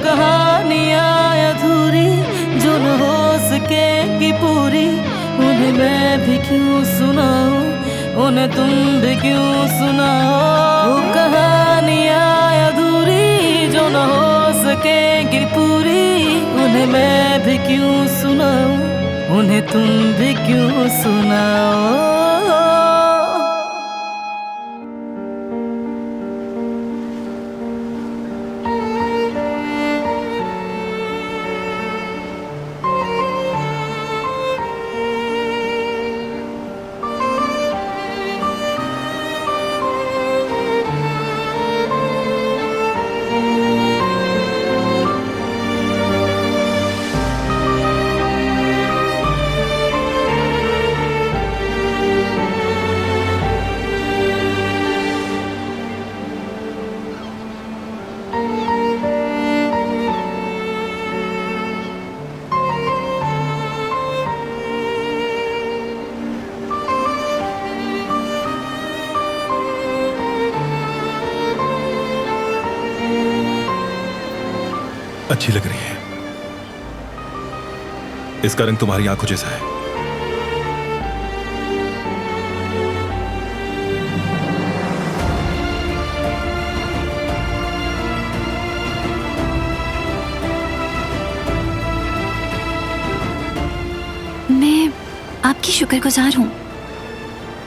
कहानियाँ अधूरी जो न हो सकेगी पूरी, उन्हें मैं भी क्यों सुनाऊं, उन्हें तुम भी क्यों सुनाओ। वो कहानियाँ अधूरी जो न हो सकेगी पूरी, उन्हें मैं भी क्यों सुनाऊं, उन्हें तुम भी क्यों सुनाओ। अच्छी लग रही है। इसका रंग तुम्हारी आंखों जैसा है। मैं आपकी शुक्रगुजार हूं,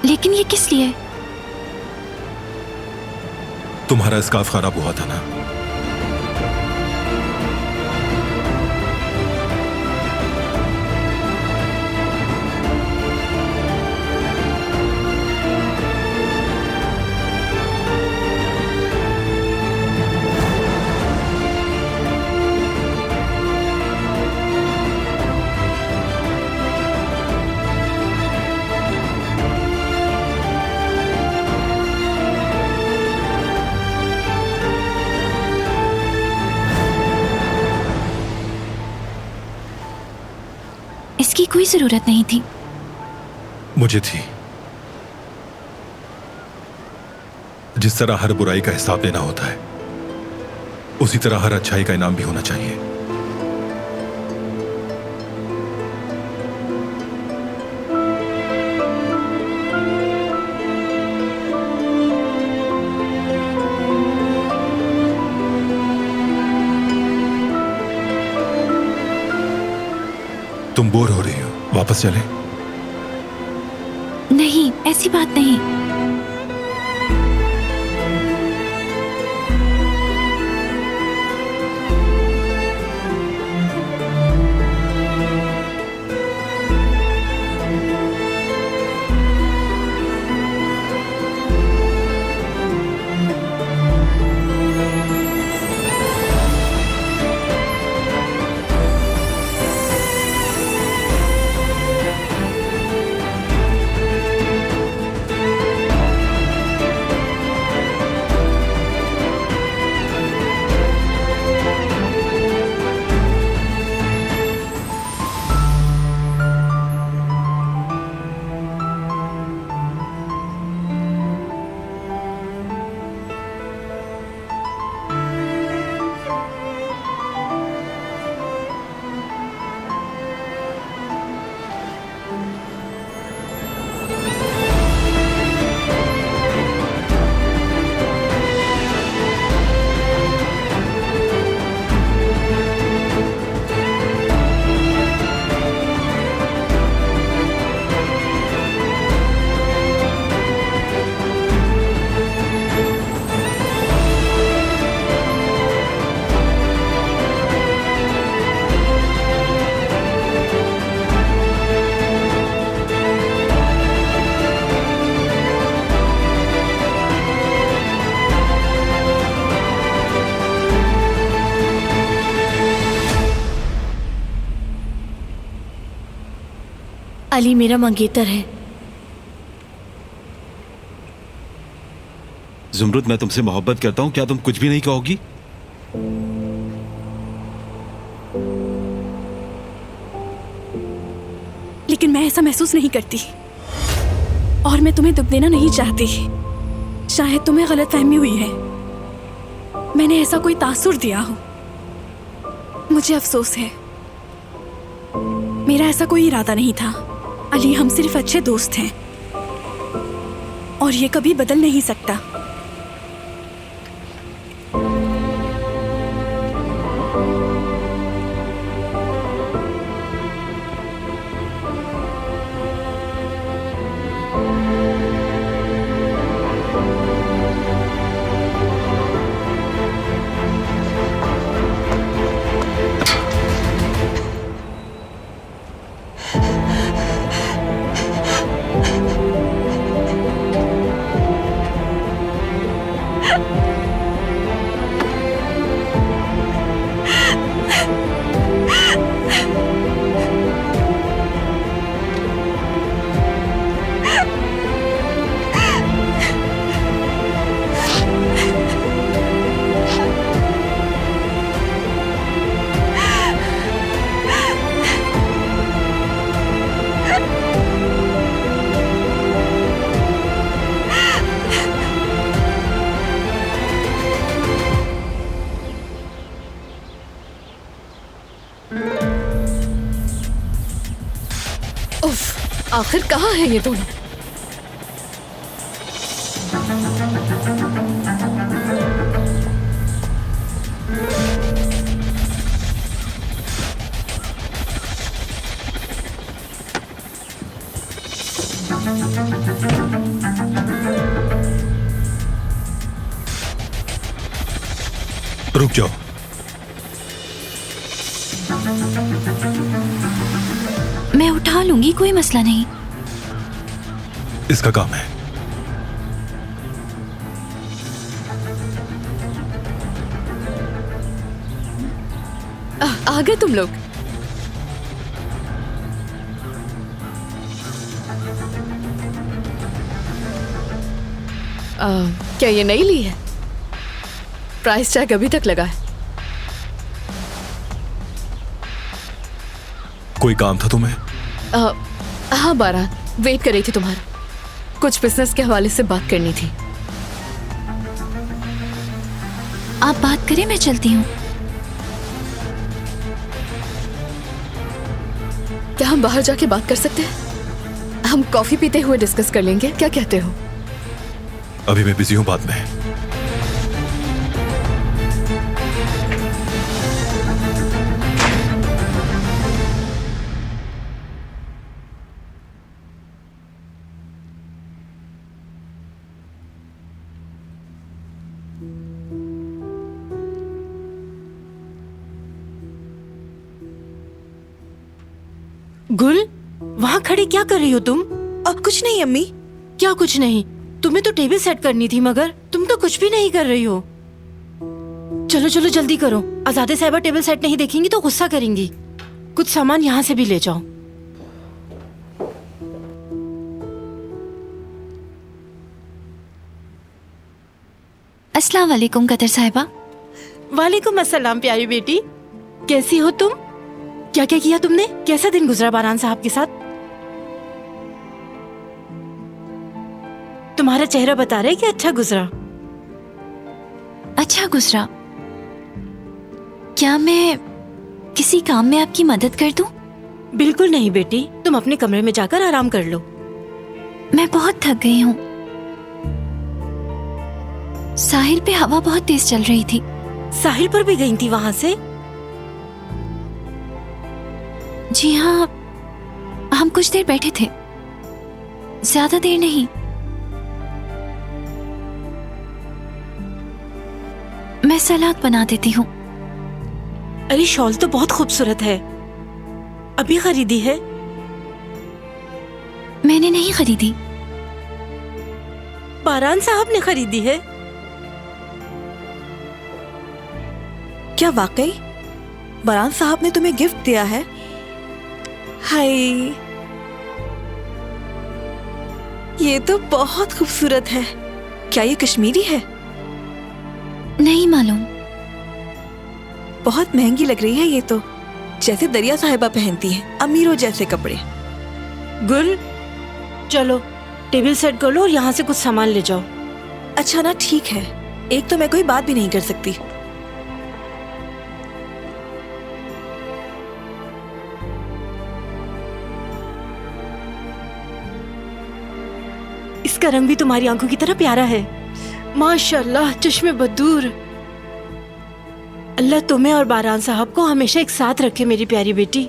लेकिन ये किस लिए? तुम्हारा स्कार्फ खराब हुआ था ना, इसकी कोई जरूरत नहीं थी। मुझे थी। जिस तरह हर बुराई का हिसाब देना होता है, उसी तरह हर अच्छाई का इनाम भी होना चाहिए। तुम बोर हो रही हो, वापस चलें? नहीं, ऐसी बात नहीं। अली मेरा मंगेतर है। जुमरुद, मैं तुमसे मोहब्बत करता हूं, क्या तुम कुछ भी नहीं कहोगी? लेकिन मैं ऐसा महसूस नहीं करती और मैं तुम्हें दुख देना नहीं चाहती। शायद तुम्हें गलतफहमी हुई है, मैंने ऐसा कोई तासुर दिया हो। मुझे अफसोस है, मेरा ऐसा कोई इरादा नहीं था। अली, हम सिर्फ अच्छे दोस्त हैं और ये कभी बदल नहीं सकता। उफ, आखिर कहाँ है ये दोनों? रुक जाओ। मैं उठा लूंगी, कोई मसला नहीं। इसका काम है। आ गए तुम लोग। क्या ये नई ली है? प्राइस टैग अभी तक लगा है। कोई काम था तुम्हें? हाँ बारात, वेट कर रही थी तुम्हारा। कुछ बिजनेस के हवाले से बात करनी थी। आप बात करें, मैं चलती हूँ। क्या हम बाहर जाके बात कर सकते हैं? हम कॉफी पीते हुए डिस्कस कर लेंगे, क्या कहते हो? अभी मैं बिजी हूं, बाद में। गुल, वहाँ खड़ी क्या कर रही हो तुम? कुछ नहीं अम्मी। क्या कुछ नहीं? तुम्हें तो टेबल सेट करनी थी, मगर तुम तो कुछ भी नहीं कर रही हो। चलो चलो जल्दी करो, आजादे साहिबा टेबल सेट नहीं देखेंगी तो गुस्सा करेंगी। कुछ सामान यहाँ से भी ले जाओ। अस्सलाम वालेकुम कतर साहिबा। वालेकुम अस्सलाम प्यारी बेटी, कैसी हो तुम? क्या क्या किया तुमने? कैसा दिन गुजरा बारान साहब के साथ? तुम्हारा चेहरा बता रहा है कि अच्छा गुजरा। अच्छा गुजरा। क्या मैं किसी काम में आपकी मदद कर दूं? बिल्कुल नहीं बेटी, तुम अपने कमरे में जाकर आराम कर लो। मैं बहुत थक गई हूँ। साहिल पे हवा बहुत तेज चल रही थी। साहिल पर भी गई थी वहां से? जी हाँ, हम कुछ देर बैठे थे, ज्यादा देर नहीं। मैं सलाद बना देती हूँ। अरे शॉल तो बहुत खूबसूरत है, अभी खरीदी है? मैंने नहीं खरीदी, बारान साहब ने खरीदी है। क्या वाकई बारान साहब ने तुम्हें गिफ्ट दिया है? हाय, ये तो बहुत खूबसूरत है। क्या ये कश्मीरी है? नहीं मालूम। बहुत महंगी लग रही है ये तो, जैसे दरिया साहिबा पहनती हैं, अमीरों जैसे कपड़े। गुल, चलो टेबल सेट कर लो और यहाँ से कुछ सामान ले जाओ। अच्छा ना, ठीक है। एक तो मैं कोई बात भी नहीं कर सकती। इसका रंग भी तुम्हारी आंखों की तरह प्यारा है। माशाल्लाह, चश्मे बदूर। अल्लाह तुम्हें और बारान साहब को हमेशा एक साथ रखे मेरी प्यारी बेटी।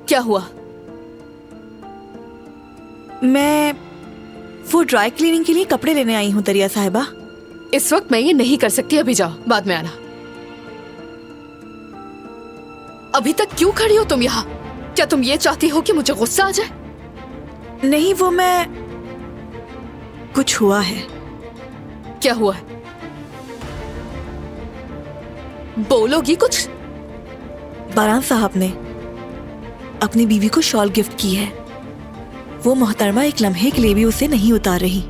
क्या हुआ? मैं वो ड्राई क्लीनिंग के लिए कपड़े लेने आई हूँ दरिया साहिबा। इस वक्त मैं ये नहीं कर सकती, अभी जाओ, बाद में आना। अभी तक क्यों खड़ी हो तुम यहाँ? क्या तुम ये चाहती हो कि मुझे गुस्सा आ जाए? नहीं, वो मैं कुछ हुआ है। क्या हुआ है? बोलोगी कुछ? बारान साहब ने अपनी बीवी को शॉल गिफ्ट की है। वो मोहतरमा एक लम्हे के लिए भी उसे नहीं उतार रही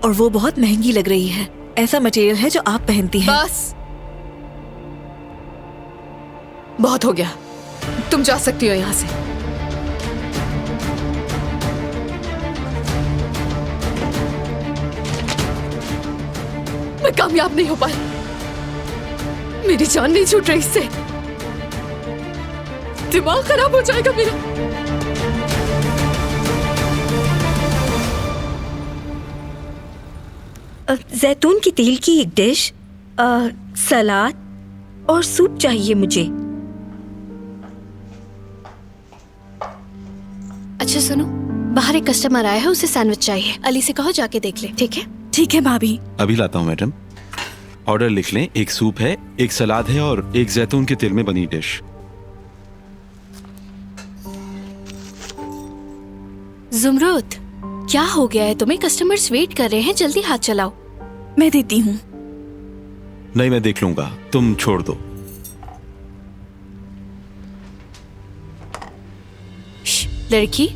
और वो बहुत महंगी लग रही है। ऐसा मटेरियल है जो आप पहनती हैं। बस, बहुत हो गया, तुम जा सकती हो यहां से। मैं कामयाब नहीं हो पाई, मेरी जान नहीं छूट रही इससे, दिमाग खराब हो जाएगा मेरा। जैतून की तेल की एक डिश, सलाद और सूप चाहिए मुझे। अच्छा सुनो, बाहर एक कस्टमर आया है, उसे सैंडविच चाहिए। अली से कहो जाके देख ले, ठीक है? ठीक है भाभी। अभी लाता हूँ मैडम। ऑर्डर लिख लें। एक सूप है, एक सलाद है और एक जैतून के तेल में बनी डिश। जुमरुद, क्या हो गया है तुम्हें? कस्टमर्स वेट कर रहे हैं, जल्दी हाथ चलाओ। मैं देती हूँ। नहीं, मैं देख लूंगा, तुम छोड़ दो। लड़की,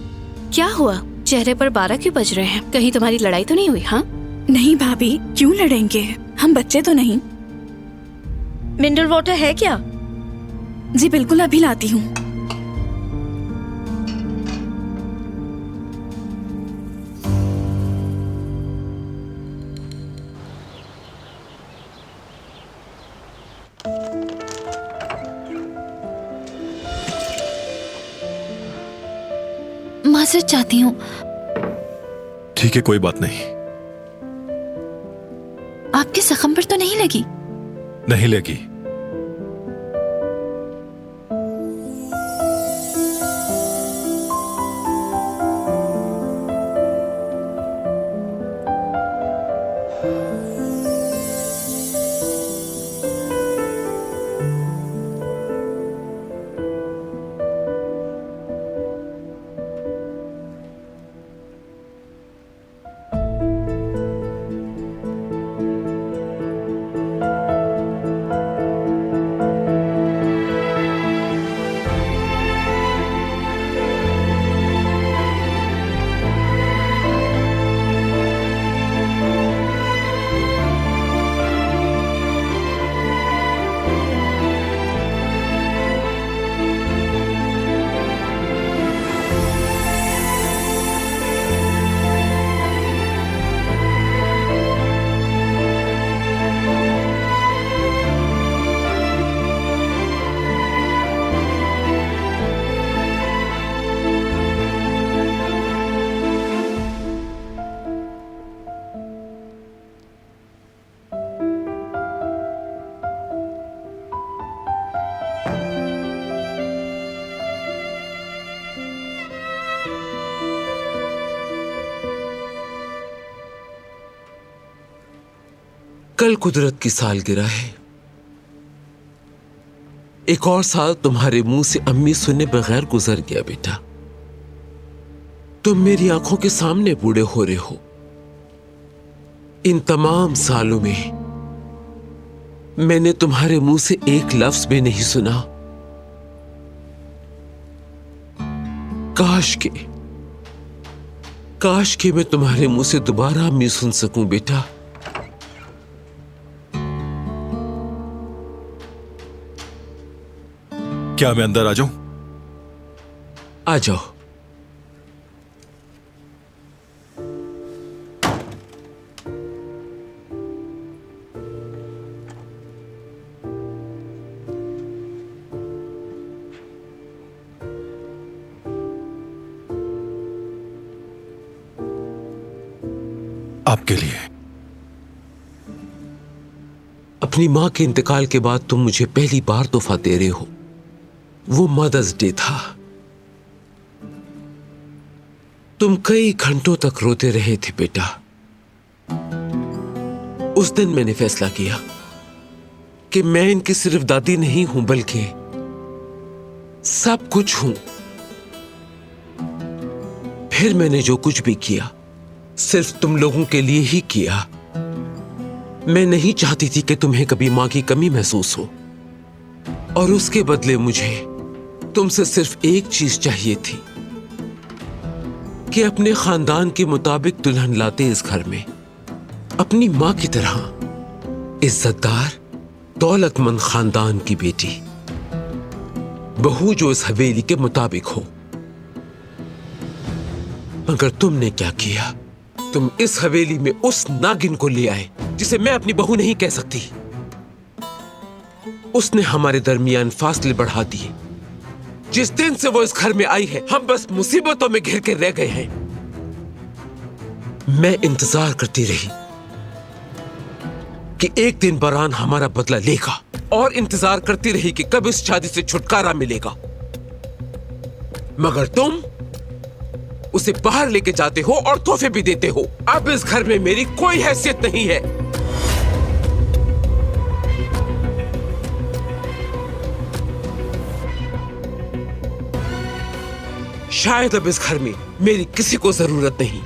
क्या हुआ? चेहरे पर 12 क्यों बज रहे हैं? कहीं तुम्हारी लड़ाई तो नहीं हुई? हाँ नहीं भाभी, क्यों लड़ेंगे, हम बच्चे तो नहीं। मिनरल वाटर है क्या? जी बिल्कुल, अभी लाती हूँ। माजरत चाहती हूँ। ठीक है, कोई बात नहीं। आपके जख्म पर तो नहीं लगी? नहीं लगी। कल कुदरत की सालगिरह है। एक और साल तुम्हारे मुंह से अम्मी सुने बगैर गुजर गया बेटा। तुम मेरी आंखों के सामने बूढ़े हो रहे हो। इन तमाम सालों में मैंने तुम्हारे मुंह से एक लफ्ज भी नहीं सुना। काश के मैं तुम्हारे मुंह से दोबारा अम्मी सुन सकूं बेटा। क्या मैं अंदर आ जाऊं? आ जाओ। आपके लिए। अपनी मां के इंतकाल के बाद तुम मुझे पहली बार तोहफा दे रहे हो। वो मदर्स डे था। तुम कई घंटों तक रोते रहे थे बेटा। उस दिन मैंने फैसला किया कि मैं इनकी सिर्फ दादी नहीं हूं बल्कि सब कुछ हूं। फिर मैंने जो कुछ भी किया सिर्फ तुम लोगों के लिए ही किया। मैं नहीं चाहती थी कि तुम्हें कभी मां की कमी महसूस हो, और उसके बदले मुझे तुमसे सिर्फ एक चीज चाहिए थी कि अपने खानदान के मुताबिक दुल्हन लाते इस घर में, अपनी मां की तरह इज्जतदार दौलतमंद खानदान की बेटी, बहू जो इस हवेली के मुताबिक हो। मगर तुमने क्या किया? तुम इस हवेली में उस नागिन को ले आए जिसे मैं अपनी बहू नहीं कह सकती। उसने हमारे दरमियान फासले बढ़ा दिए। जिस दिन से वो इस घर में आई है हम बस मुसीबतों में घिर के रह गए हैं। मैं इंतजार करती रही कि एक दिन बारान हमारा बदला लेगा, और इंतजार करती रही कि कब इस शादी से छुटकारा मिलेगा। मगर तुम उसे बाहर लेके जाते हो और तोहफे भी देते हो। अब इस घर में मेरी कोई हैसियत नहीं है। शायद अब इस घर में मेरी किसी को जरूरत नहीं।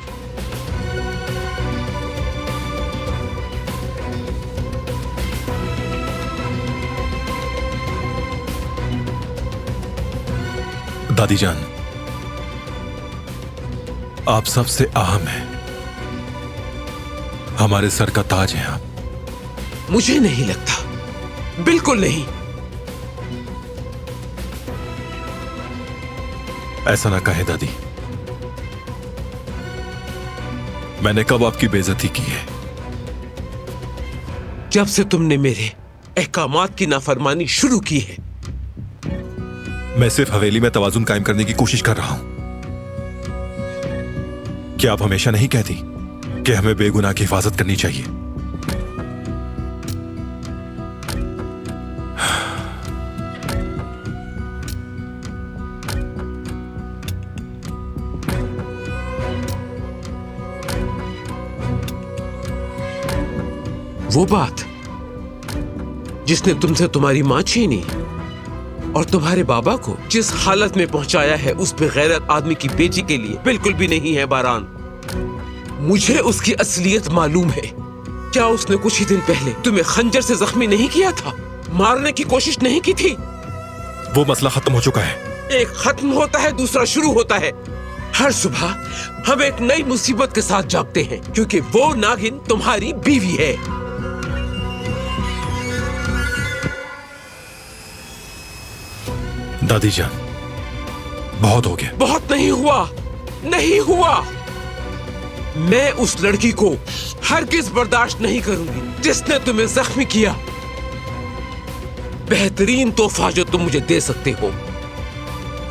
दादी जान, आप सबसे अहम हैं। हमारे सर का ताज हैं आप। मुझे नहीं लगता, बिल्कुल नहीं। ऐसा ना कहे दादी। मैंने कब आपकी बेइज्जती की है? जब से तुमने मेरे अहकामात की नाफरमानी शुरू की है। मैं सिर्फ हवेली में तवाजुन कायम करने की कोशिश कर रहा हूं। क्या आप हमेशा नहीं कहती कि हमें बेगुनाह की हिफाजत करनी चाहिए? वो बात जिसने तुमसे तुम्हारी मां छीनी और तुम्हारे बाबा को जिस हालत में पहुंचाया है, उस बेगैरत आदमी की बेटी के लिए बिल्कुल भी नहीं है बारान। मुझे उसकी असलियत मालूम है। क्या उसने कुछ ही दिन पहले तुम्हें खंजर से जख्मी नहीं किया था? मारने की कोशिश नहीं की थी? वो मसला खत्म हो चुका है। एक खत्म होता है, दूसरा शुरू होता है। हर सुबह हम एक नई मुसीबत के साथ जागते हैं, क्योंकि वो नागिन तुम्हारी बीवी है। दादी जान, बहुत हो गया। बहुत नहीं हुआ, नहीं हुआ। मैं उस लड़की को हरगिज बर्दाश्त नहीं करूंगी जिसने तुम्हें जख्मी किया। बेहतरीन तोहफा जो तुम मुझे दे सकते हो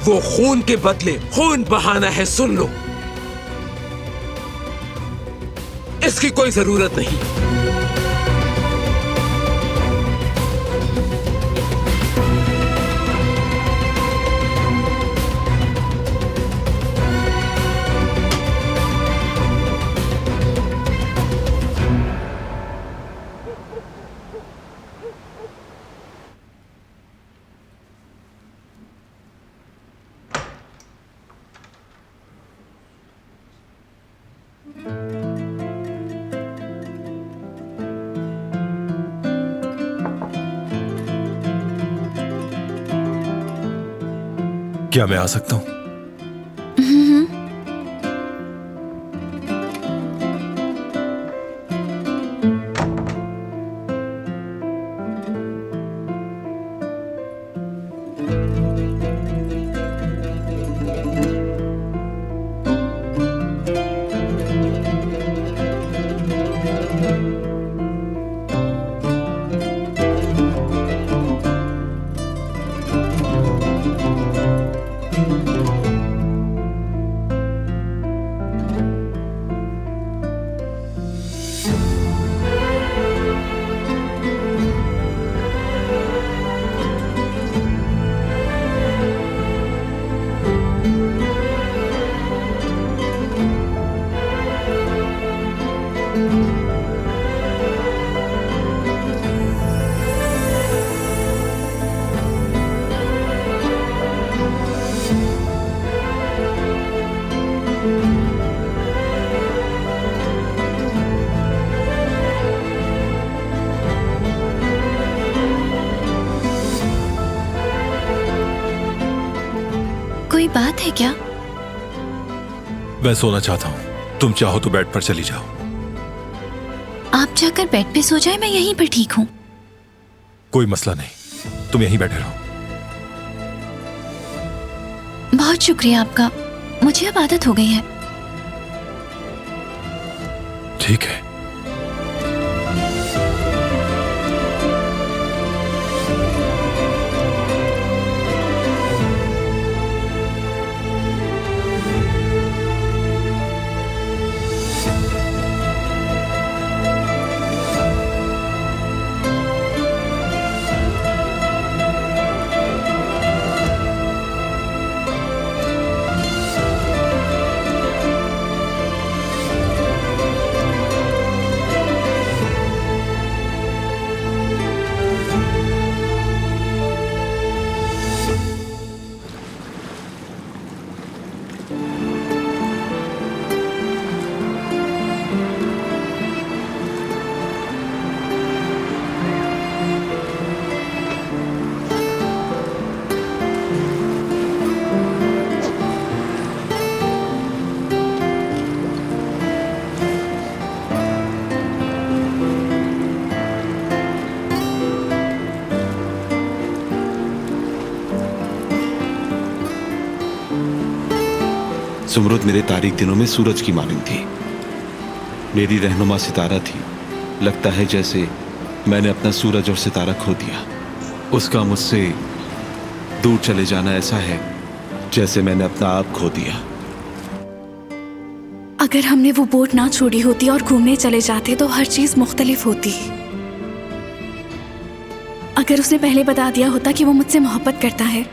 वो खून के बदले खून बहाना है। सुन लो, इसकी कोई जरूरत नहीं। क्या मैं आ सकता हूं? कोई बात है क्या? मैं सोना चाहता हूं, तुम चाहो तो बेड पर चली जाओ। आप जाकर बेड पे सो जाए, मैं यहीं पर ठीक हूँ। कोई मसला नहीं, तुम यहीं बैठे रहो। बहुत शुक्रिया आपका, मुझे अब आदत हो गई है। ठीक है। सुमरुद मेरे तारीख दिनों में सूरज की मानिंद थी, मेरी रहनुमा सितारा थी। लगता है जैसे मैंने अपना सूरज और सितारा खो दिया। उसका मुझसे दूर चले जाना ऐसा है जैसे मैंने अपना आप खो दिया। अगर हमने वो बोट ना छोड़ी होती और घूमने चले जाते तो हर चीज मुख्तलिफ होती। अगर उसने पहले बता दिया होता कि वो मुझसे मोहब्बत करता है।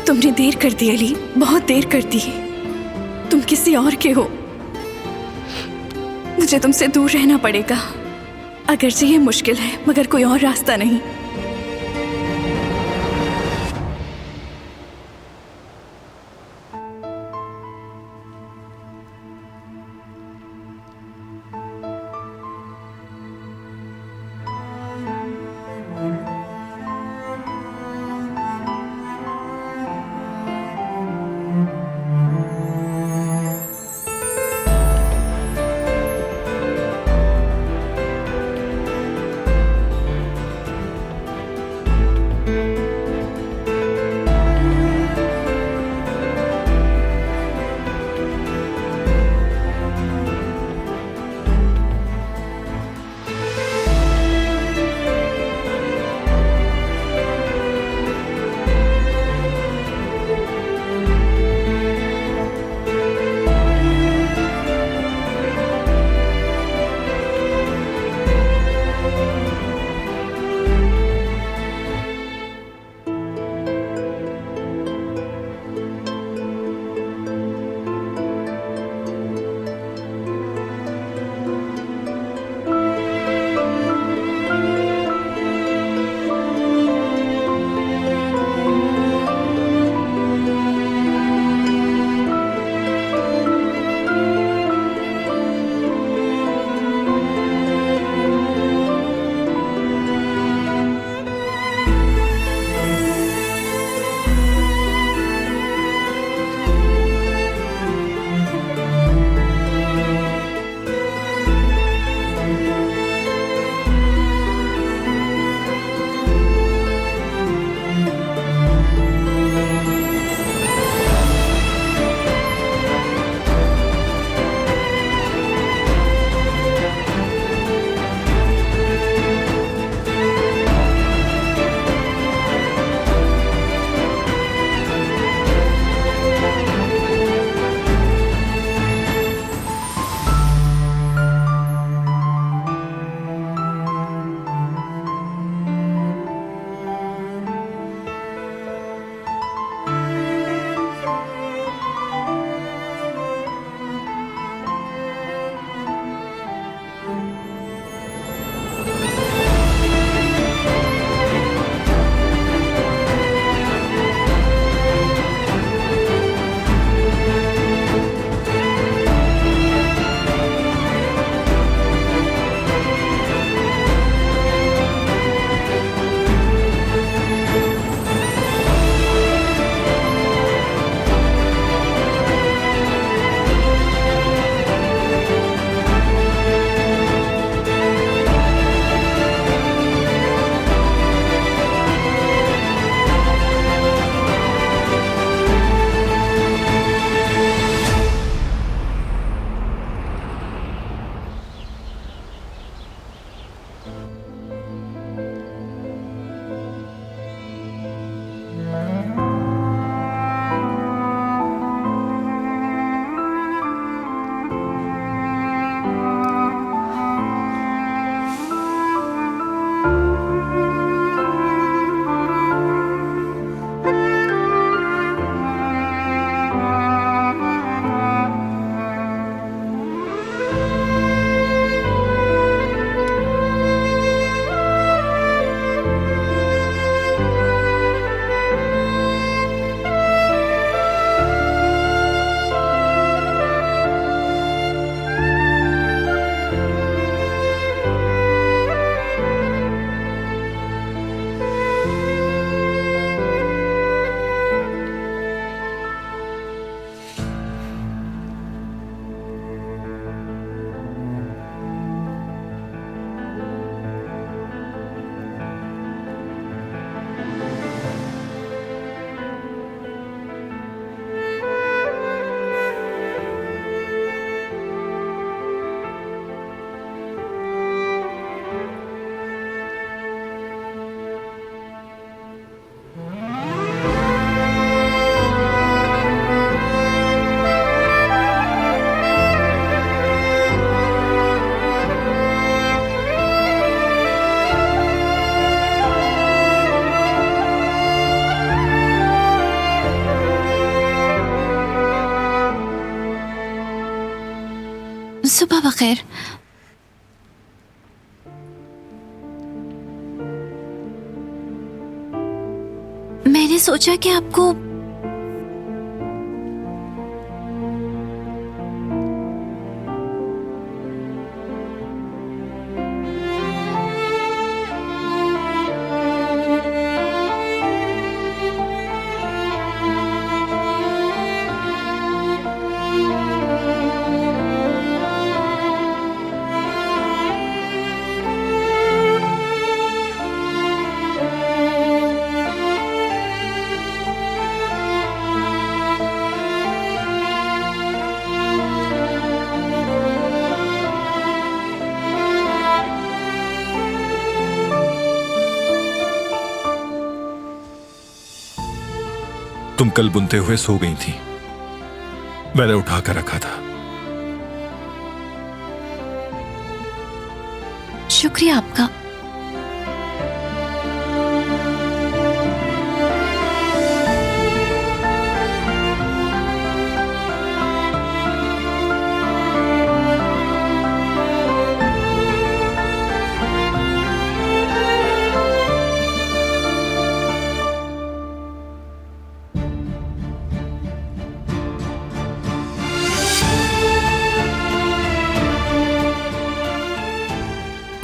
तुमने देर कर दी अली, बहुत देर कर दी। तुम किसी और के हो। मुझे तुमसे दूर रहना पड़ेगा। अगरचे ये मुश्किल है मगर कोई और रास्ता नहीं। सुबह बखैर। मैंने सोचा कि आपको तुम कल बुनते हुए सो गई थी, मैंने उठाकर रखा था। शुक्रिया आपका।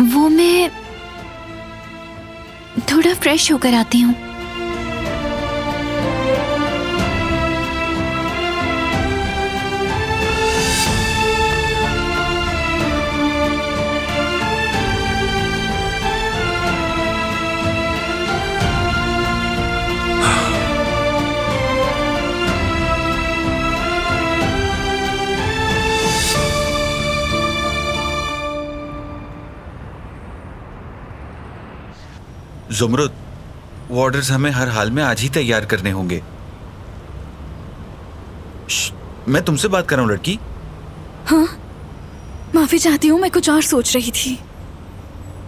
वो मैं थोड़ा फ्रेश होकर आती हूँ। जुमरुद, वो ऑर्डर्स हमें हर हाल में आज ही तैयार करने होंगे। मैं तुमसे बात कर रहा हूँ लड़की। हाँ, माफी चाहती हूँ, मैं कुछ और सोच रही थी।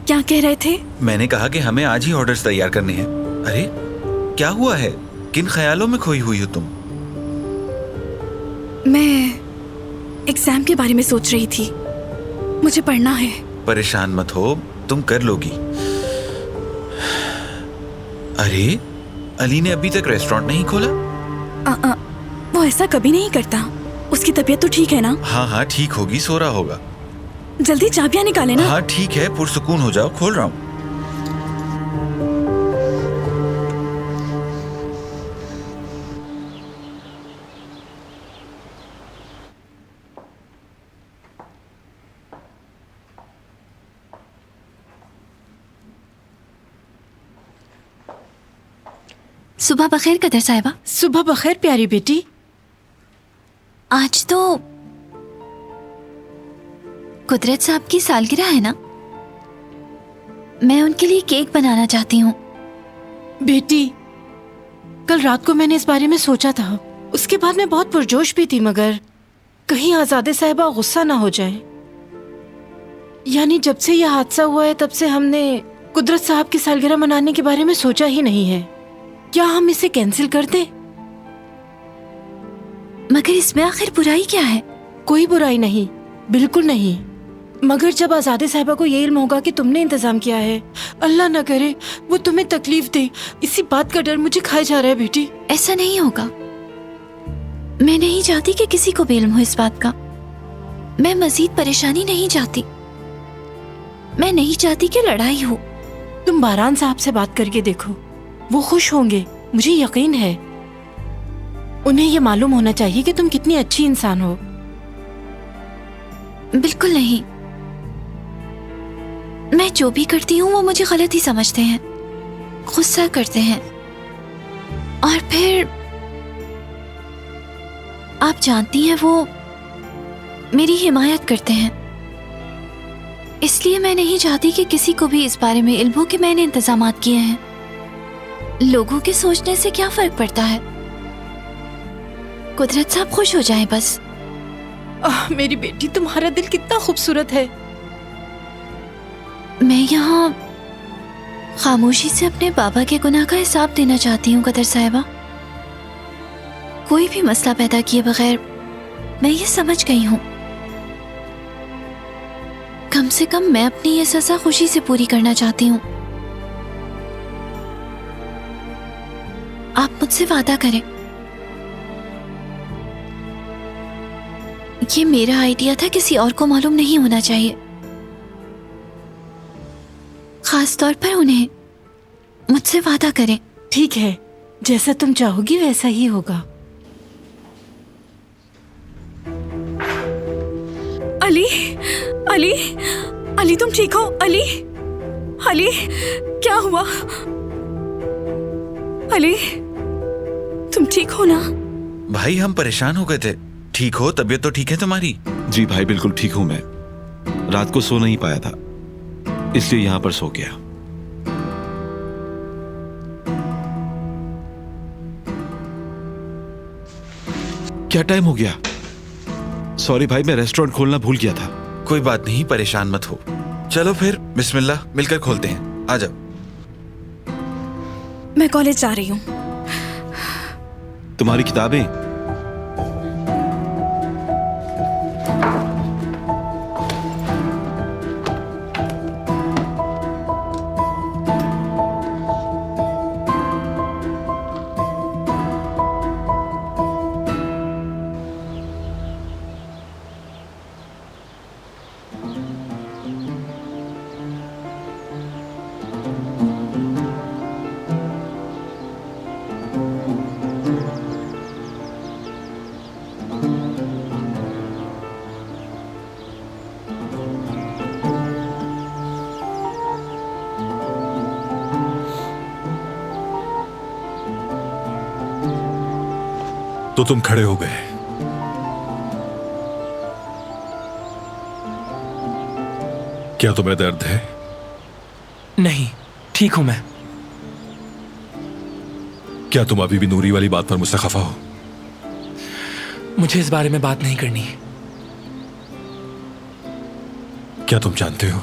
क्या कह रहे थे? मैंने कहा कि हमें आज ही ऑर्डर्स तैयार करने हैं। अरे क्या हुआ है, किन ख्यालों में खोई हुई हो तुम? मैं एग्जाम के बारे में सोच रही थी, मुझे पढ़ना है। परेशान मत हो, तुम कर लोगी। अरे अली ने अभी तक रेस्टोरेंट नहीं खोला? वो ऐसा कभी नहीं करता। उसकी तबीयत तो ठीक है ना? हाँ हाँ ठीक होगी, सो रहा होगा। जल्दी चाबियां निकाले ना। हाँ ठीक है, पुरसुकून हो जाओ, खोल रहा हूँ। सुबह बखैर कदर साहिबा। सुबह बखैर प्यारी बेटी। आज तो कुदरत साहब की सालगिरह है ना, मैं उनके लिए केक बनाना चाहती हूँ। बेटी, कल रात को मैंने इस बारे में सोचा था, उसके बाद मैं बहुत पुरजोश भी थी, मगर कहीं आजादे साहिबा गुस्सा ना हो जाए। यानी जब से यह हादसा हुआ है तब से हमने कुदरत साहब की सालगिरह मनाने के बारे में सोचा ही नहीं है। क्या हम इसे कैंसिल कर दें? मगर इसमें आखिर बुराई क्या है? कोई बुराई नहीं, बिल्कुल नहीं। मगर जब आजादे साहिबा को ये इल्म होगा कि तुमने इंतजाम किया है, अल्लाह ना करे वो तुम्हें तकलीफ दे, इसी बात का डर मुझे खाए जा रहा है बेटी। ऐसा नहीं होगा। मैं नहीं चाहती कि किसी को भी इल्म हो इस बात का। मैं मजीद परेशानी नहीं चाहती। मैं नहीं चाहती कि लड़ाई हो। तुम बारान साहब से बात करके देखो, वो खुश होंगे, मुझे यकीन है। उन्हें ये मालूम होना चाहिए कि तुम कितनी अच्छी इंसान हो। बिल्कुल नहीं। मैं जो भी करती हूँ वो मुझे गलत ही समझते हैं, गुस्सा करते हैं, और फिर आप जानती हैं वो मेरी हिमायत करते हैं। इसलिए मैं नहीं चाहती कि किसी को भी इस बारे में इल्म हो कि मैंने इंतजामात किए हैं। लोगों के सोचने से क्या फर्क पड़ता है? कुदरत साहब खुश हो जाएं बस। मेरी बेटी, तुम्हारा दिल कितना खूबसूरत है। मैं यहाँ खामोशी से अपने बाबा के गुनाह का हिसाब देना चाहती हूँ कदर साहिबा। कोई भी मसला पैदा किए बगैर मैं ये समझ गई हूँ कम से कम मैं अपनी ये सजा खुशी से पूरी करना चाहती हूँ। आप मुझसे वादा करें। ये मेरा आइडिया था, किसी और को मालूम नहीं होना चाहिए, खास तौर पर उन्हें। मुझसे वादा करें। ठीक है, जैसा तुम चाहोगी वैसा ही होगा। अली, अली, अली तुम ठीक हो? अली, अली, क्या हुआ? अली, तुम ठीक हो ना? भाई हम परेशान हो गए थे। ठीक हो? तबीयत तो ठीक है तुम्हारी? जी भाई, बिल्कुल ठीक हूं मैं। रात को सो नहीं पाया था, इसलिए यहां पर सो गया। क्या टाइम हो गया? सॉरी भाई, मैं रेस्टोरेंट खोलना भूल गया था। कोई बात नहीं, परेशान मत हो। चलो फिर बिस्मिल्लाह, मिलकर खोलते हैं। आ जाओ। मैं कॉलेज जा रही हूँ। तुम्हारी किताबें? तो तुम खड़े हो गए। क्या तुम्हें दर्द है? नहीं, ठीक हूं मैं। क्या तुम अभी भी नूरी वाली बात पर मुझसे खफा हो? मुझे इस बारे में बात नहीं करनी। क्या तुम जानते हो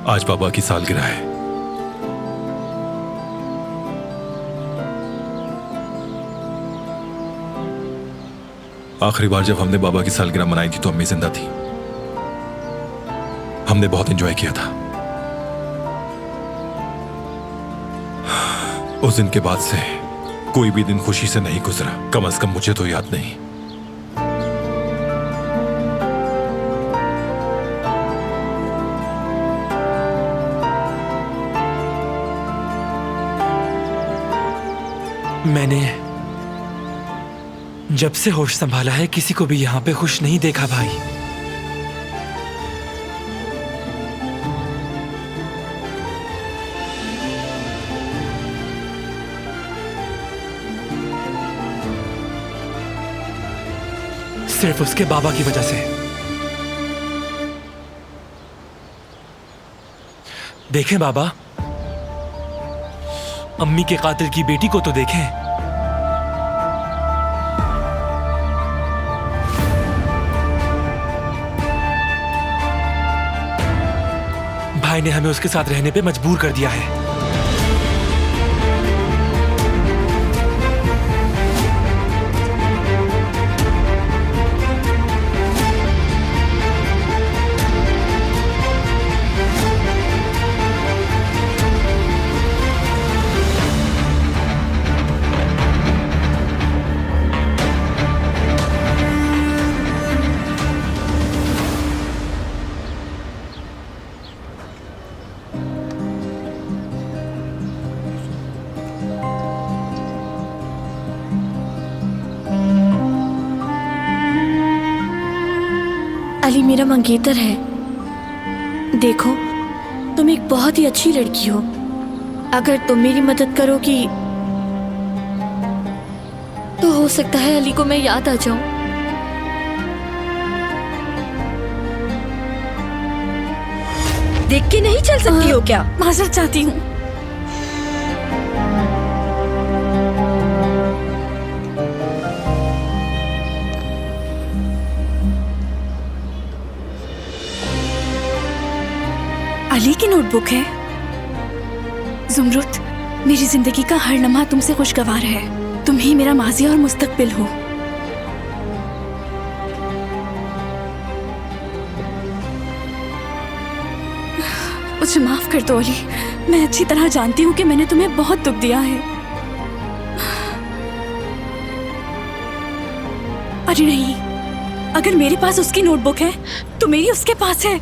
आज बाबा की सालगिरह है। आखिरी बार जब हमने बाबा की सालगिरह मनाई थी तो अम्मी जिंदा थी। हमने बहुत एंजॉय किया था। उस दिन के बाद से कोई भी दिन खुशी से नहीं गुजरा, कम से कम मुझे तो याद नहीं। मैंने जब से होश संभाला है किसी को भी यहां पे खुश नहीं देखा भाई। सिर्फ उसके बाबा की वजह से। देखें बाबा, अम्मी के कातिल की बेटी को तो देखें। भाई ने हमें उसके साथ रहने पे मजबूर कर दिया है। अली मेरा मंगेतर है। देखो, तुम एक बहुत ही अच्छी लड़की हो। अगर तुम मेरी मदद करोगी तो हो सकता है अली को मैं याद आ जाऊं। देख के नहीं चल सकती हो क्या? माजरत चाहती हूँ। अली की नोटबुक है। जुमरुत, मेरी जिंदगी का हर लम्हा तुमसे खुशगवार है। तुम ही मेरा माजी और मुस्तकबिल हो। मुझे माफ कर दो अली, मैं अच्छी तरह जानती हूँ कि मैंने तुम्हें बहुत दुख दिया है। अरे नहीं, अगर मेरे पास उसकी नोटबुक है तो मेरी उसके पास है।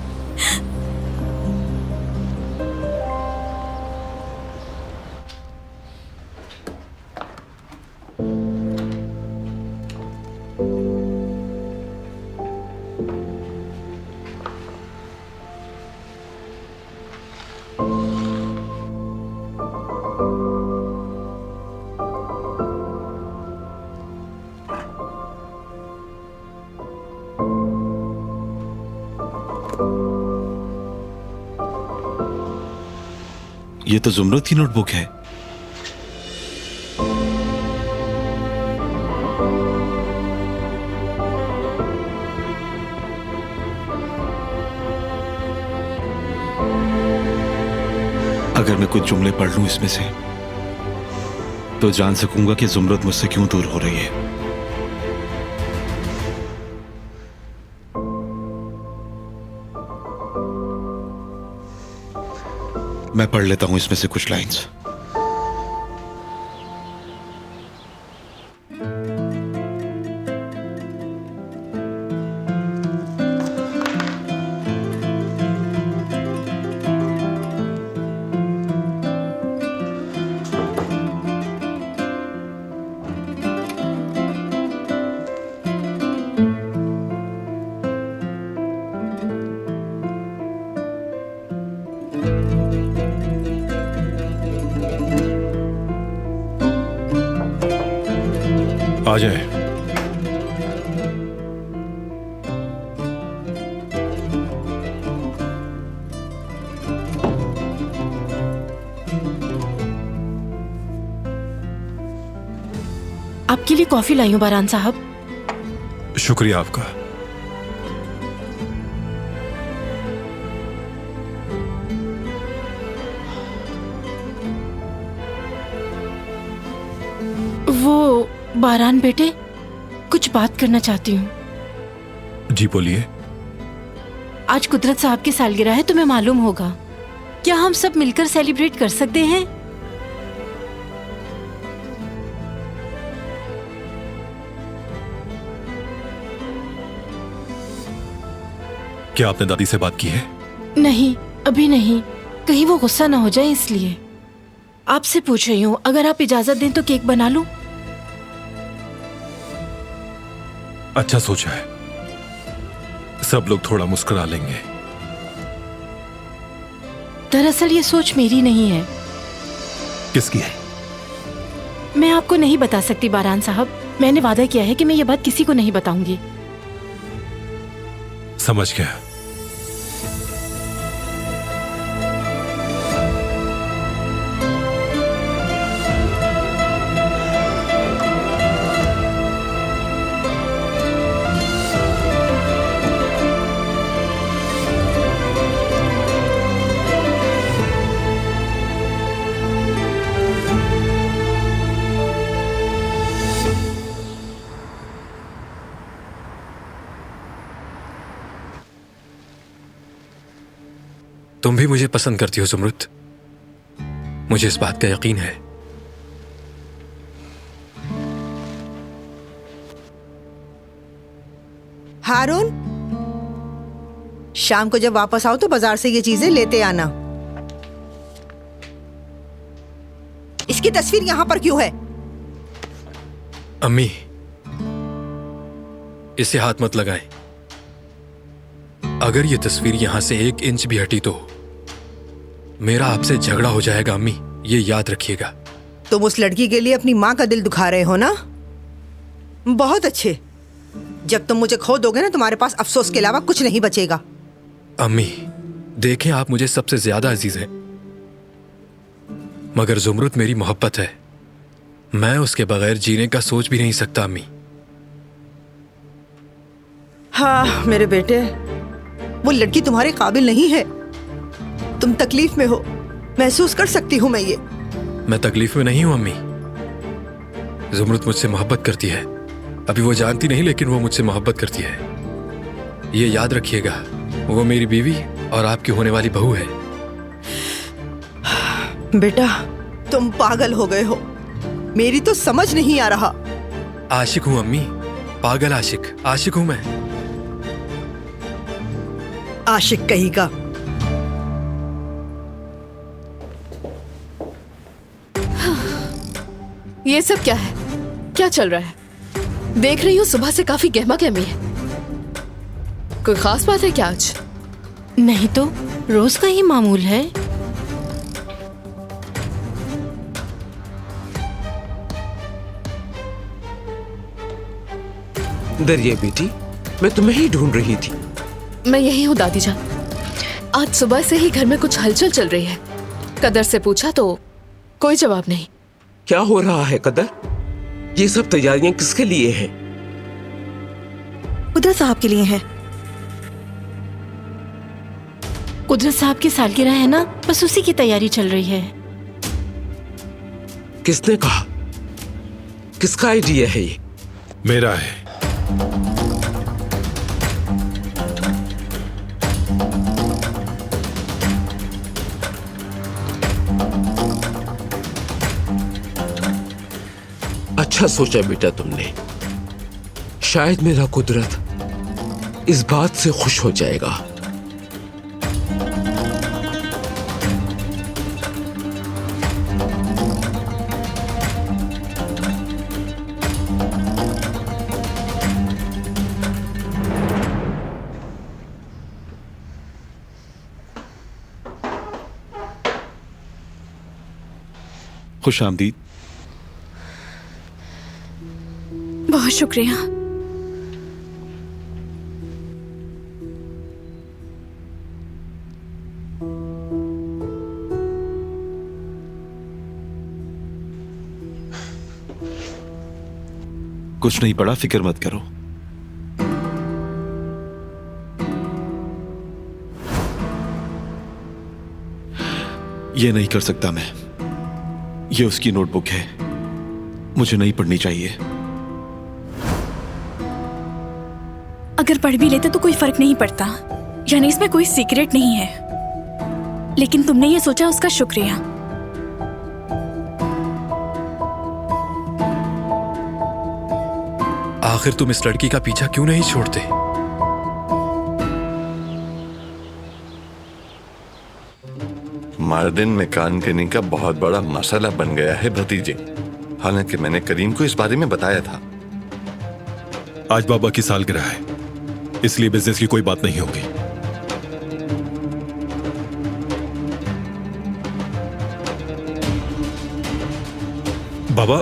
ये तो जुमरत की नोटबुक है। अगर मैं कुछ जुमले पढ़ लूं इसमें से तो जान सकूंगा कि जुमरत मुझसे क्यों दूर हो रही है। मैं पढ़ लेता हूं इसमें से कुछ लाइंस। आ जाए। आपके लिए कॉफी लाई हूं बारान साहब। शुक्रिया आपका। वो बारान बेटे, कुछ बात करना चाहती हूँ। जी बोलिए। आज कुदरत साहब की सालगिरह है, तुम्हें मालूम होगा। क्या हम सब मिलकर सेलिब्रेट कर सकते हैं? क्या आपने दादी से बात की है? नहीं, अभी नहीं। कहीं वो गुस्सा ना हो जाए इसलिए आपसे पूछ रही हूँ। अगर आप इजाजत दें तो केक बना लूं? अच्छा सोचा है, सब लोग थोड़ा मुस्कुरा लेंगे। दरअसल ये सोच मेरी नहीं है। किसकी है? मैं आपको नहीं बता सकती बारान साहब। मैंने वादा किया है कि मैं ये बात किसी को नहीं बताऊंगी। समझ गया। तुम भी मुझे पसंद करती हो जुमरुत, मुझे इस बात का यकीन है। हारून, शाम को जब वापस आओ तो बाजार से ये चीजें लेते आना। इसकी तस्वीर यहाँ पर क्यों है? अम्मी, इसे हाथ मत लगाएं। अगर ये तस्वीर यहां से 1 इंच भी हटी तो मेरा आपसे झगड़ा हो जाएगा अम्मी, ये याद रखिएगा। तुम उस लड़की के लिए अपनी माँ का दिल दुखा रहे हो ना? बहुत अच्छे। जब तुम मुझे खो दोगे ना, तुम्हारे पास अफसोस के अलावा कुछ नहीं बचेगा। अम्मी देखें, आप मुझे सबसे ज्यादा अजीज हैं, मगर जुमरुत मेरी मोहब्बत है। मैं उसके बगैर जीने का सोच भी नहीं सकता अम्मी। हाँ मेरे बेटे, वो लड़की तुम्हारे काबिल नहीं है। तुम तकलीफ में हो, महसूस कर सकती हूँ मैं ये। मैं तकलीफ में नहीं हूं अम्मी, जुमरुद मुझसे मोहब्बत करती है। अभी वो जानती नहीं, लेकिन वो मुझसे मोहब्बत करती है। ये याद रखिएगा, वो मेरी बीवी और आपकी होने वाली बहू है। बेटा, तुम पागल हो गए हो। मेरी तो समझ नहीं आ रहा। आशिक हूं अम्मी, पागल आशिक, आशिक हूं मैं। आशिक कहीं का। ये सब क्या है? क्या चल रहा है? देख रही हूँ सुबह से काफी गहमा गहमी है। कोई खास बात है क्या आज? नहीं तो रोज का ही मामूल है। दरिया बेटी, मैं तुम्हें ही ढूंढ रही थी। मैं यही हूँ दादी जान। आज सुबह से ही घर में कुछ हलचल चल रही है। कदर से पूछा तो कोई जवाब नहीं। क्या हो रहा है कदर? ये सब तैयारियां किसके लिए हैं? कुदरत साहब के लिए है। कुदरत साहब की सालगिरह है ना, बस उसी की तैयारी चल रही है। किसने कहा? किसका आइडिया है ये? मेरा है। अच्छा सोचा बेटा तुमने। शायद मेरा कुदरत इस बात से खुश हो जाएगा। खुश आमदीद। बहुत शुक्रिया। कुछ नहीं पड़ा, फिक्र मत करो। ये नहीं कर सकता मैं। ये उसकी नोटबुक है, मुझे नहीं पढ़नी चाहिए। अगर पढ़ भी लेते तो कोई फर्क नहीं पड़ता, यानी इसमें कोई सीक्रेट नहीं है। लेकिन तुमने ये सोचा, उसका शुक्रिया। आखिर तुम इस लड़की का पीछा क्यों नहीं छोड़ते? मार्दिन में कान कनी का बहुत बड़ा मसला बन गया है भतीजे। हालांकि मैंने करीम को इस बारे में बताया था। आज बाबा की सालगिरह है, इसलिए बिजनेस की कोई बात नहीं होगी। बाबा,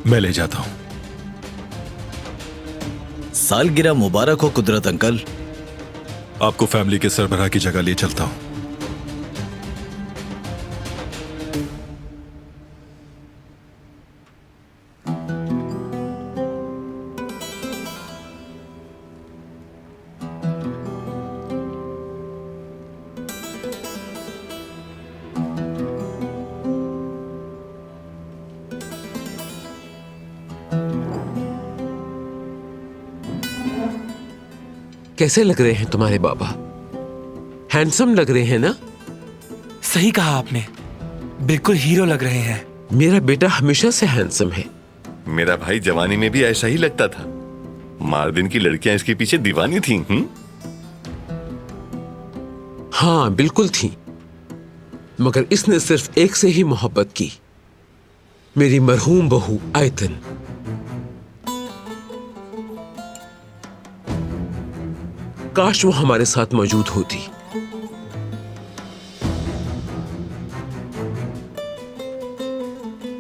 मैं ले जाता हूं। सालगिरह मुबारक हो कुदरत अंकल। आपको फैमिली के सरबराह की जगह ले चलता हूं। कैसे लग रहे हैं तुम्हारे बाबा? हैंडसम लग रहे हैं ना? सही कहा आपने, बिल्कुल हीरो लग रहे हैं। मेरा बेटा हमेशा से हैंडसम है। मेरा भाई जवानी में भी ऐसा ही लगता था। मार्दिन की लड़कियां इसके पीछे दीवानी थीं। हाँ बिल्कुल थी, मगर इसने सिर्फ एक से ही मोहब्बत की, मेरी मरहूम बहू आयतन। काश वो हमारे साथ मौजूद होती।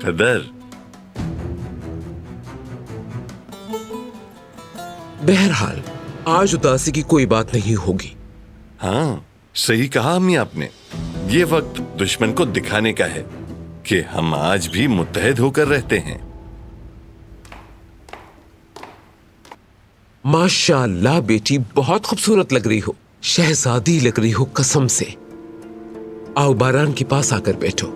कदर, बहरहाल आज उदासी की कोई बात नहीं होगी। हाँ सही कहा अम्मी आपने। ये वक्त दुश्मन को दिखाने का है कि हम आज भी मुत्तहद होकर रहते हैं। माशाअल्लाह बेटी, बहुत खूबसूरत लग रही हो, शहजादी लग रही हो कसम से। आओ बारान के पास आकर बैठो।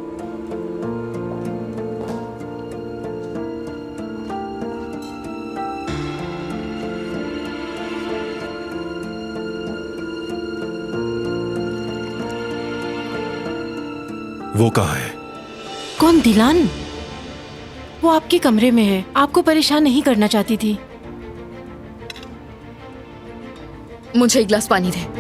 वो कहाँ है? कौन? दिलान? वो आपके कमरे में है, आपको परेशान नहीं करना चाहती थी। मुझे एक गिलास पानी दे।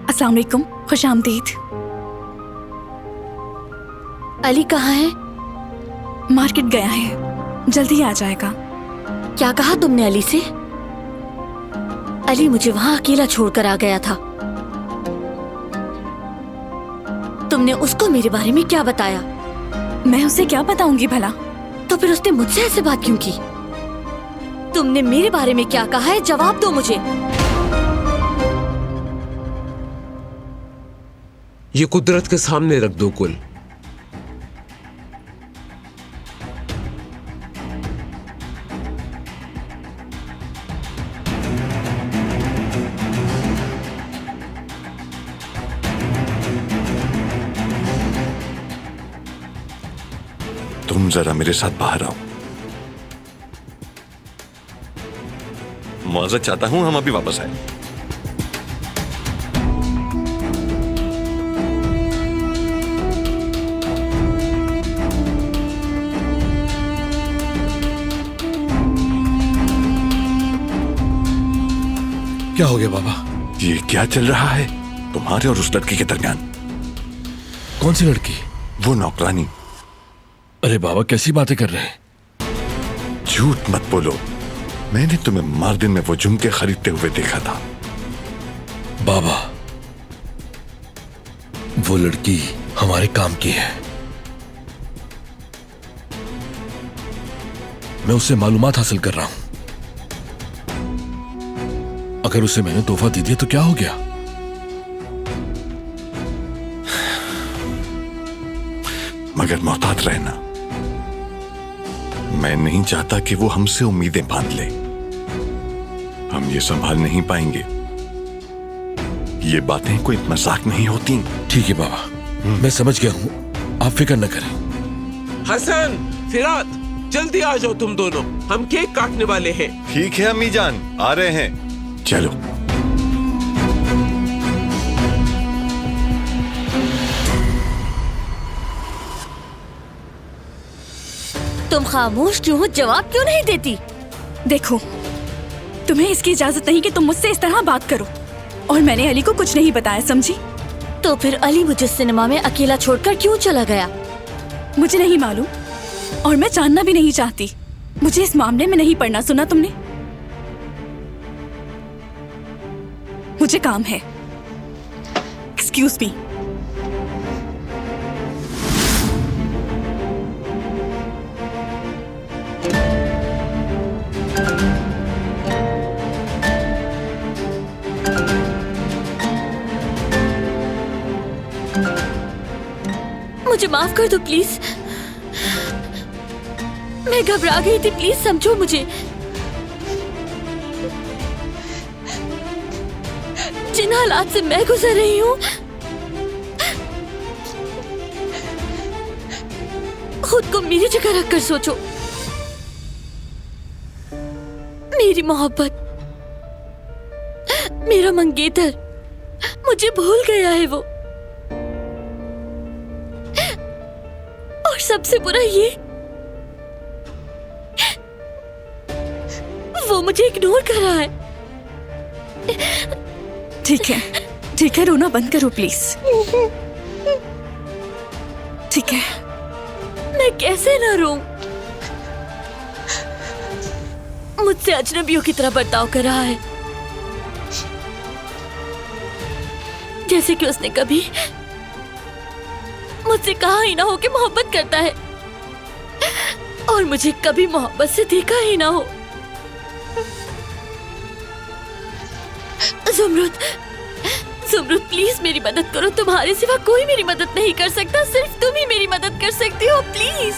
अस्सलाम वालेकुम, खुश आमदीद। अली कहाँ है? मार्केट गया है, जल्दी आ जाएगा। क्या कहा तुमने अली से? अली मुझे वहाँ अकेला छोड़कर आ गया था। तुमने उसको मेरे बारे में क्या बताया? मैं उसे क्या बताऊंगी भला? तो फिर उसने मुझसे ऐसे बात क्यों की? तुमने मेरे बारे में क्या कहा है, जवाब दो मुझे। ये कुदरत के सामने रख दो कुल। तुम जरा मेरे साथ बाहर आओ। मुआवजा चाहता हूं हम अभी वापस आए। क्या हो गया बाबा? ये क्या चल रहा है तुम्हारे और उस लड़की के दरमियान? कौन सी लड़की? वो नौकरानी। अरे बाबा कैसी बातें कर रहे हैं? झूठ मत बोलो, मैंने तुम्हें मार्दिन में वो झुमके खरीदते हुए देखा था। बाबा वो लड़की हमारे काम की है। मैं उससे मालूमात हासिल कर रहा हूं। अगर उसे मैंने तोहफा दे दिया तो क्या हो गया? मगर मोहतात रहना, मैं नहीं चाहता कि वो हमसे उम्मीदें बांध ले। हम ये संभाल नहीं पाएंगे। ये बातें कोई मजाक नहीं होती। ठीक है बाबा, मैं समझ गया हूं, आप फिक्र न करें। हसन, फिरात, जल्दी आ जाओ तुम दोनों, हम केक काटने वाले हैं। ठीक है अम्मी जान, आ रहे हैं। चलो। तुम खामोश क्यों हो? जवाब क्यों नहीं देती? देखो, तुम्हें इसकी इजाजत नहीं कि तुम मुझसे इस तरह बात करो, और मैंने अली को कुछ नहीं बताया, समझी? तो फिर अली मुझे सिनेमा में अकेला छोड़कर क्यों चला गया? मुझे नहीं मालूम, और मैं जानना भी नहीं चाहती। मुझे इस मामले में नहीं पड़ना, सुना तुमने? मुझे काम है। Excuse me. मुझे माफ कर दो प्लीज, मैं घबरा गई थी, प्लीज समझो मुझे। जिन हालात से मैं गुजर रही हूँ, खुद को मेरी जगह रखकर सोचो। मेरी मोहब्बत, मेरा मंगेतर मुझे भूल गया है वो, और सबसे बुरा ये, वो मुझे इग्नोर कर रहा है। ठीक है, रोना बंद करो प्लीज। ठीक है। मैं कैसे ना रोऊं? मुझसे अजनबियों की तरह बर्ताव कर रहा है, जैसे कि उसने कभी मुझसे कहा ही ना हो कि मोहब्बत करता है, और मुझे कभी मोहब्बत से देखा ही ना हो। जुमरुद, जुमरुद प्लीज मेरी मदद करो। तुम्हारे सिवा कोई मेरी मदद नहीं कर सकता, सिर्फ तुम ही मेरी मदद कर सकती हो, प्लीज।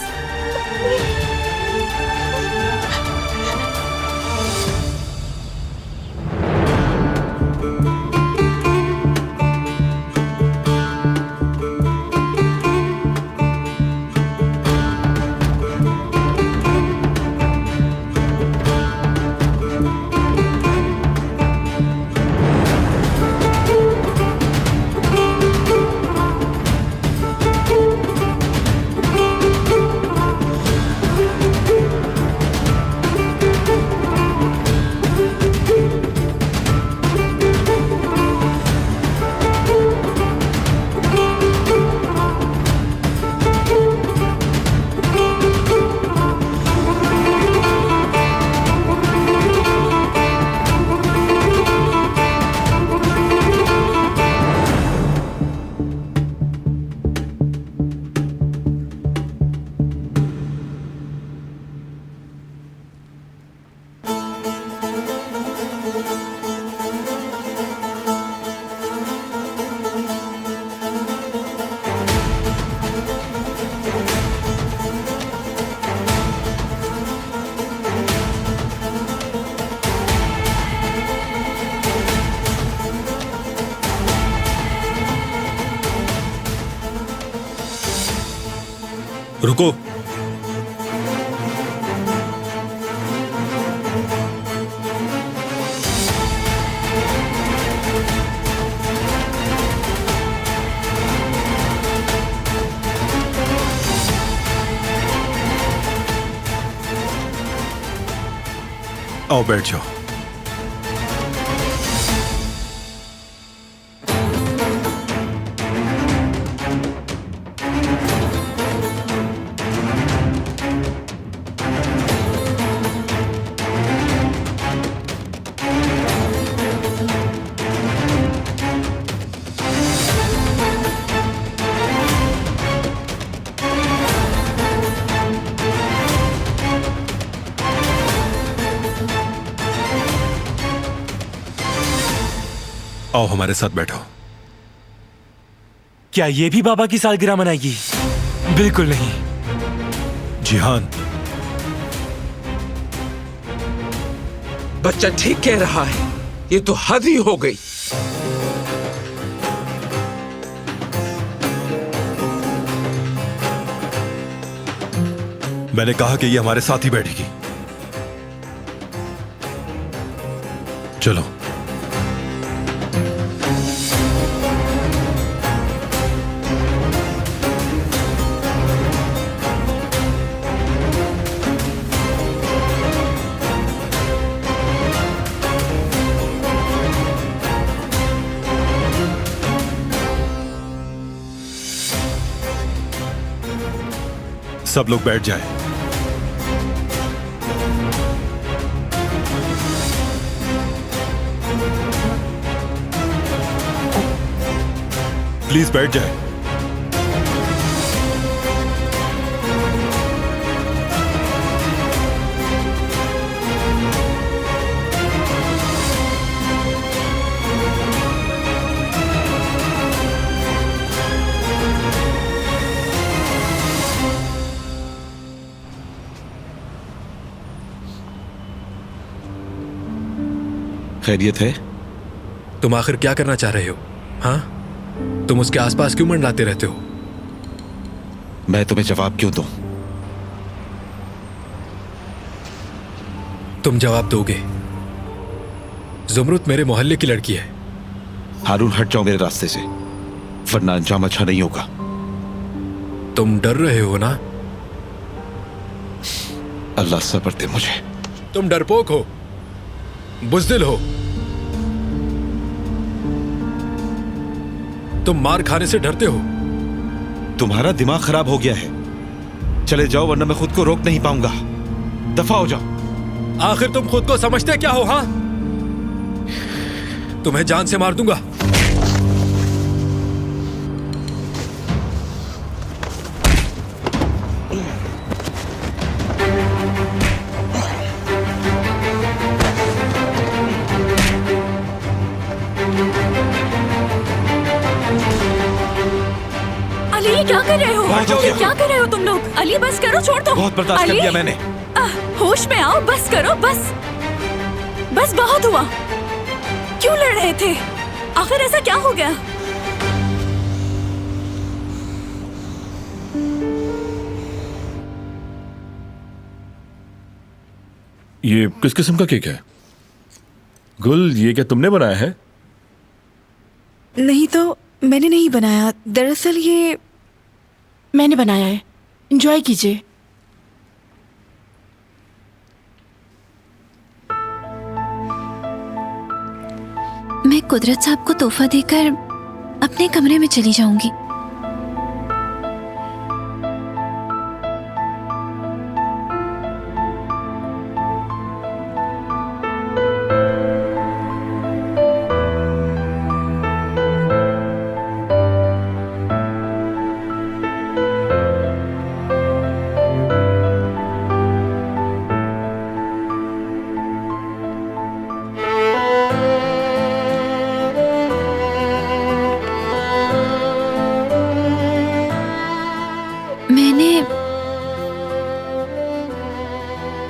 रुको। आओ बैठ जाओ। आओ हमारे साथ बैठो। क्या ये भी बाबा की सालगिरह मनाएगी? बिल्कुल नहीं। जिहान, बच्चा ठीक कह रहा है, ये तो हद ही हो गई। मैंने कहा कि ये हमारे साथ ही बैठेगी। चलो। सब लोग बैठ जाएं। प्लीज बैठ जाएं। खैरियत है? तुम आखिर क्या करना चाह रहे हो? हाँ, तुम उसके आसपास क्यों मंडराते रहते हो? मैं तुम्हें जवाब क्यों दूं? तुम जवाब दोगे। जुमरुत मेरे मोहल्ले की लड़की है। हारून, हट जाओ मेरे रास्ते से, वरना अंजाम अच्छा नहीं होगा। तुम डर रहे हो ना? अल्लाह सब्र दे मुझे। तुम डरपोक हो, बुज़दिल हो। तुम मार खाने से डरते हो। तुम्हारा दिमाग खराब हो गया है। चले जाओ वरना मैं खुद को रोक नहीं पाऊंगा। दफा हो जाओ। आखिर तुम खुद को समझते क्या हो? हाँ, तुम्हें जान से मार दूंगा। अली, ये क्या कर रहे हो? ये क्या कर रहे हो तुम लोग? अली बस करो, छोड़ दो। बहुत बर्दाश्त कर लिया मैंने। होश में आओ, बस करो, बस बस बहुत हुआ। क्यों लड़ रहे थे? आखिर ऐसा क्या हो गया? ये किस किस्म का केक है? गुल, ये क्या तुमने बनाया है? नहीं तो मैंने नहीं बनाया, दरअसल ये मैंने बनाया है। एंजॉय कीजिए। मैं कुदरत साहब को तोहफा देकर अपने कमरे में चली जाऊंगी।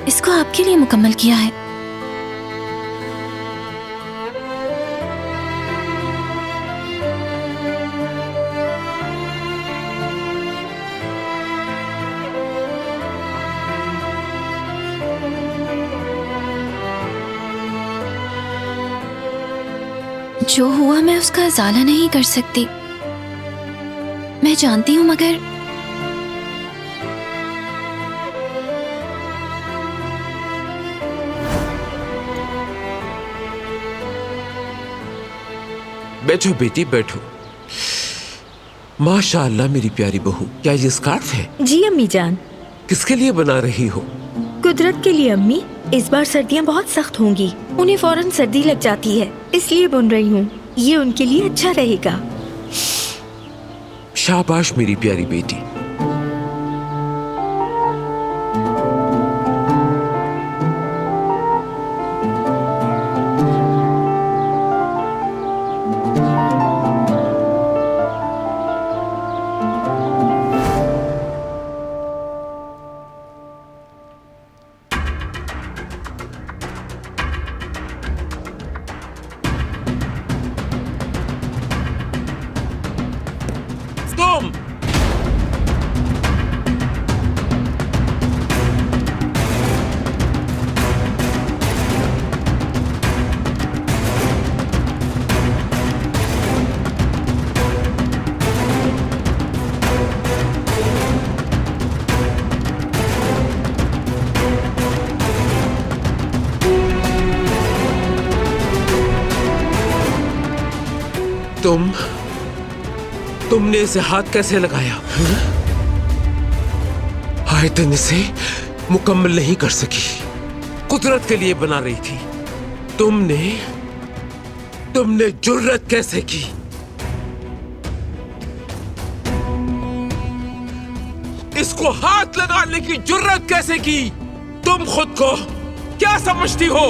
इसको आपके लिए मुकम्मल किया है। जो हुआ मैं उसका इजाला नहीं कर सकती, मैं जानती हूँ, मगर बैठो बेटी बैठो। माशाअल्लाह मेरी प्यारी बहू, क्या ये स्कार्फ है? जी अम्मी जान। किसके लिए बना रही हो? कुदरत के लिए अम्मी। इस बार सर्दियाँ बहुत सख्त होंगी, उन्हें फौरन सर्दी लग जाती है, इसलिए बुन रही हूँ। ये उनके लिए अच्छा रहेगा। शाबाश मेरी प्यारी बेटी। तुमने इसे हाथ कैसे लगाया? आयतन इसे मुकम्मल नहीं कर सकी, कुदरत के लिए बना रही थी। तुमने जुर्रत कैसे की? इसको हाथ लगाने की जुर्रत कैसे की? तुम खुद को क्या समझती हो?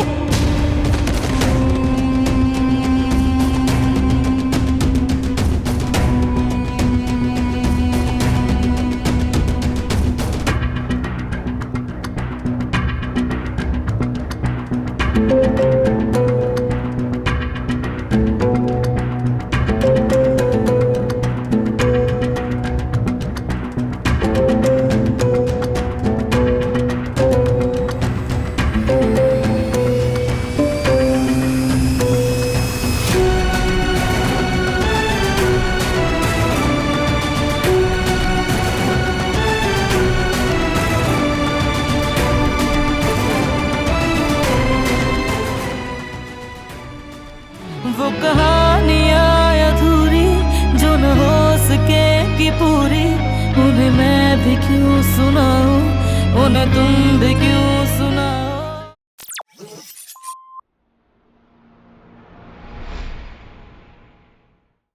वो कहानियाँ अधूरी जो न हो सके कि पूरी, उन्हें मैं भी क्यों सुनाऊं, उन्हें तुम भी क्यों सुनाओ।